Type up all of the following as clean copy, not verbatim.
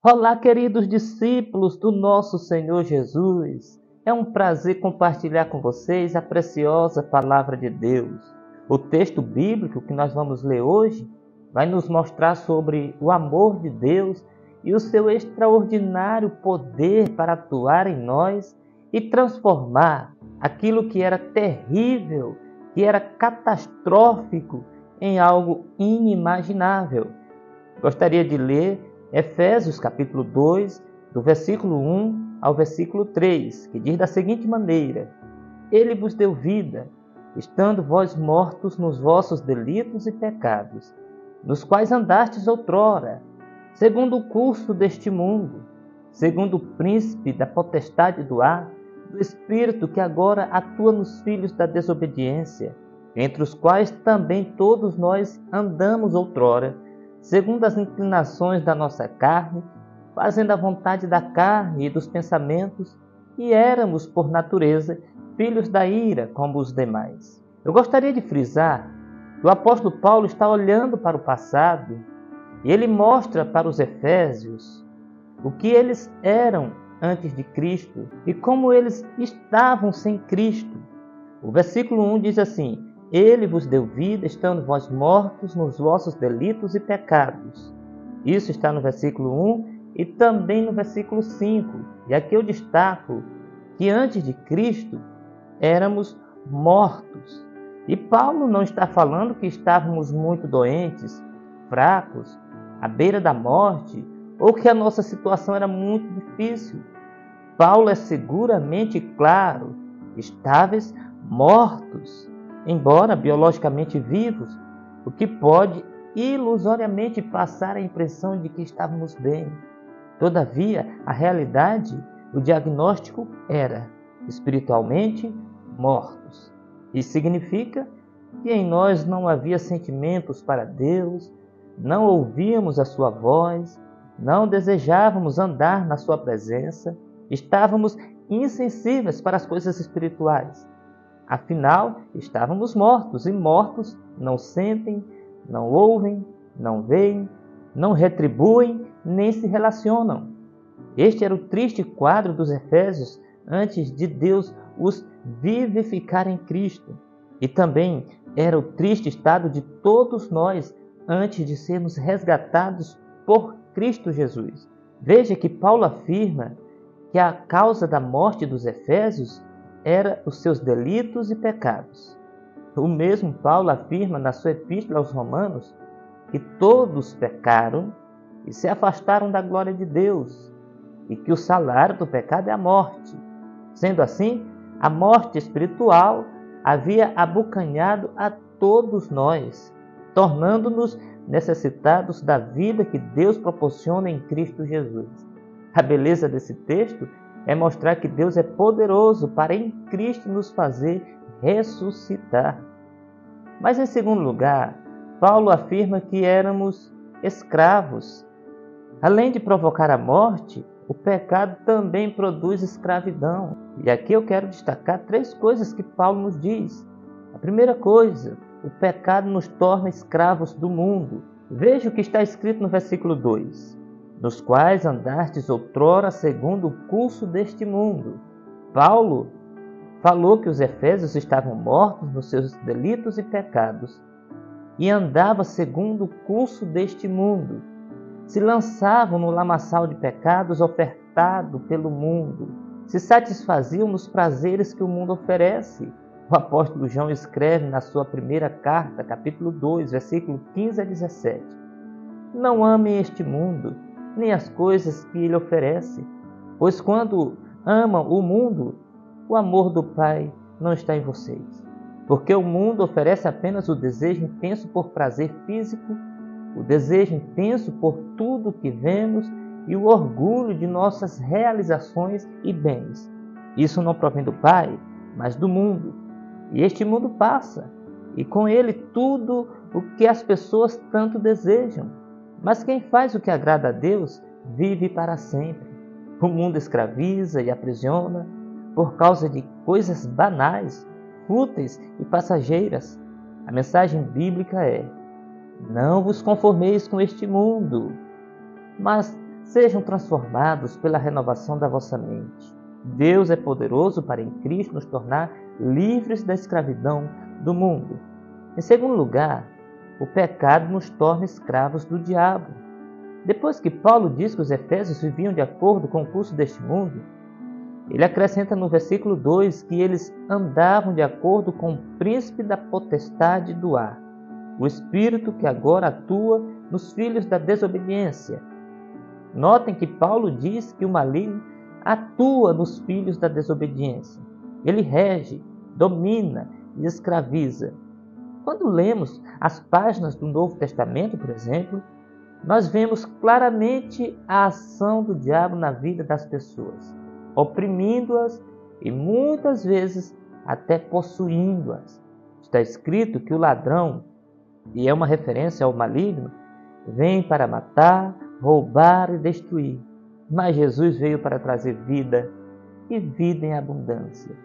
Olá, queridos discípulos do nosso Senhor Jesus. É um prazer compartilhar com vocês a preciosa palavra de Deus. O texto bíblico que nós vamos ler hoje vai nos mostrar sobre o amor de Deus e o seu extraordinário poder para atuar em nós e transformar aquilo que era terrível, que era catastrófico, em algo inimaginável. Gostaria de ler Efésios capítulo 2, do versículo 1 ao versículo 3, que diz da seguinte maneira: Ele vos deu vida, estando vós mortos nos vossos delitos e pecados, nos quais andastes outrora, segundo o curso deste mundo, segundo o príncipe da potestade do ar, do espírito que agora atua nos filhos da desobediência, entre os quais também todos nós andamos outrora, segundo as inclinações da nossa carne, fazendo a vontade da carne e dos pensamentos, e éramos, por natureza, filhos da ira, como os demais. Eu gostaria de frisar que o apóstolo Paulo está olhando para o passado e ele mostra para os efésios o que eles eram antes de Cristo e como eles estavam sem Cristo. O versículo 1 diz assim: Ele vos deu vida, estando vós mortos nos vossos delitos e pecados. Isso está no versículo 1 e também no versículo 5. E aqui eu destaco que antes de Cristo éramos mortos. E Paulo não está falando que estávamos muito doentes, fracos, à beira da morte, ou que a nossa situação era muito difícil. Paulo é seguramente claro: estáveis mortos, embora biologicamente vivos, o que pode ilusoriamente passar a impressão de que estávamos bem. Todavia, a realidade, o diagnóstico era espiritualmente mortos. Isso significa que em nós não havia sentimentos para Deus, não ouvíamos a sua voz, não desejávamos andar na sua presença, estávamos insensíveis para as coisas espirituais. Afinal, estávamos mortos, e mortos não sentem, não ouvem, não veem, não retribuem, nem se relacionam. Este era o triste quadro dos efésios antes de Deus os vivificar em Cristo. E também era o triste estado de todos nós antes de sermos resgatados por Cristo Jesus. Veja que Paulo afirma que a causa da morte dos efésios era os seus delitos e pecados. O mesmo Paulo afirma na sua epístola aos Romanos que todos pecaram e se afastaram da glória de Deus, e que o salário do pecado é a morte. Sendo assim, a morte espiritual havia abocanhado a todos nós, tornando-nos necessitados da vida que Deus proporciona em Cristo Jesus. A beleza desse texto é mostrar que Deus é poderoso para em Cristo nos fazer ressuscitar. Mas em segundo lugar, Paulo afirma que éramos escravos. Além de provocar a morte, o pecado também produz escravidão. E aqui eu quero destacar 3 coisas que Paulo nos diz. A primeira coisa, o pecado nos torna escravos do mundo. Veja o que está escrito no versículo 2. Nos quais andastes outrora segundo o curso deste mundo. Paulo falou que os efésios estavam mortos nos seus delitos e pecados e andavam segundo o curso deste mundo. Se lançavam no lamaçal de pecados ofertado pelo mundo. Se satisfaziam nos prazeres que o mundo oferece. O apóstolo João escreve na sua primeira carta, capítulo 2, versículo 15 a 17. Não amem este mundo, nem as coisas que ele oferece, pois quando amam o mundo, o amor do Pai não está em vocês. Porque o mundo oferece apenas o desejo intenso por prazer físico, o desejo intenso por tudo que vemos e o orgulho de nossas realizações e bens. Isso não provém do Pai, mas do mundo. E este mundo passa, e com ele tudo o que as pessoas tanto desejam. Mas quem faz o que agrada a Deus vive para sempre. O mundo escraviza e aprisiona por causa de coisas banais, fúteis e passageiras. A mensagem bíblica é: não vos conformeis com este mundo, mas Sejam transformados pela renovação da vossa mente. Deus é poderoso para em Cristo nos tornar livres da escravidão do mundo. Em segundo lugar, o pecado nos torna escravos do diabo. Depois que Paulo diz que os efésios viviam de acordo com o curso deste mundo, ele acrescenta no versículo 2 que eles andavam de acordo com o príncipe da potestade do ar, o espírito que agora atua nos filhos da desobediência. Notem que Paulo diz que o maligno atua nos filhos da desobediência. Ele rege, domina e escraviza. Quando lemos as páginas do Novo Testamento, por exemplo, nós vemos claramente a ação do diabo na vida das pessoas, oprimindo-as e muitas vezes até possuindo-as. Está escrito que o ladrão, e é uma referência ao maligno, vem para matar, roubar e destruir. Mas Jesus veio para trazer vida e vida em abundância.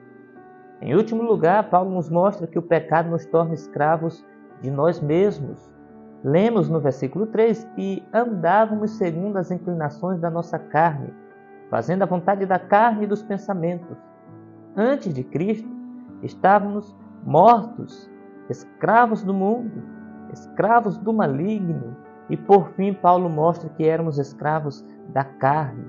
Em último lugar, Paulo nos mostra que o pecado nos torna escravos de nós mesmos. Lemos no versículo 3 que andávamos segundo as inclinações da nossa carne, fazendo a vontade da carne e dos pensamentos. Antes de Cristo, estávamos mortos, escravos do mundo, escravos do maligno. E por fim, Paulo mostra que éramos escravos da carne,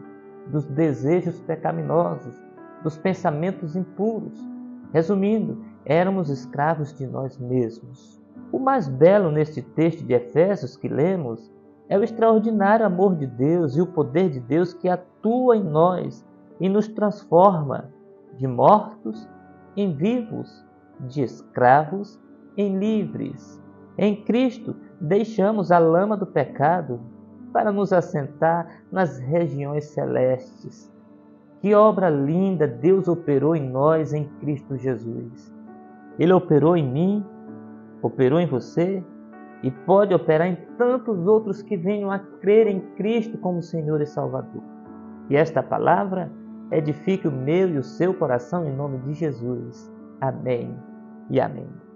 dos desejos pecaminosos, dos pensamentos impuros. Resumindo, éramos escravos de nós mesmos. O mais belo neste texto de Efésios que lemos é o extraordinário amor de Deus e o poder de Deus que atua em nós e nos transforma de mortos em vivos, de escravos em livres. Em Cristo, deixamos a lama do pecado para nos assentar nas regiões celestes. Que obra linda Deus operou em nós em Cristo Jesus. Ele operou em mim, operou em você e pode operar em tantos outros que venham a crer em Cristo como Senhor e Salvador. Que esta palavra edifique o meu e o seu coração em nome de Jesus. Amém e amém.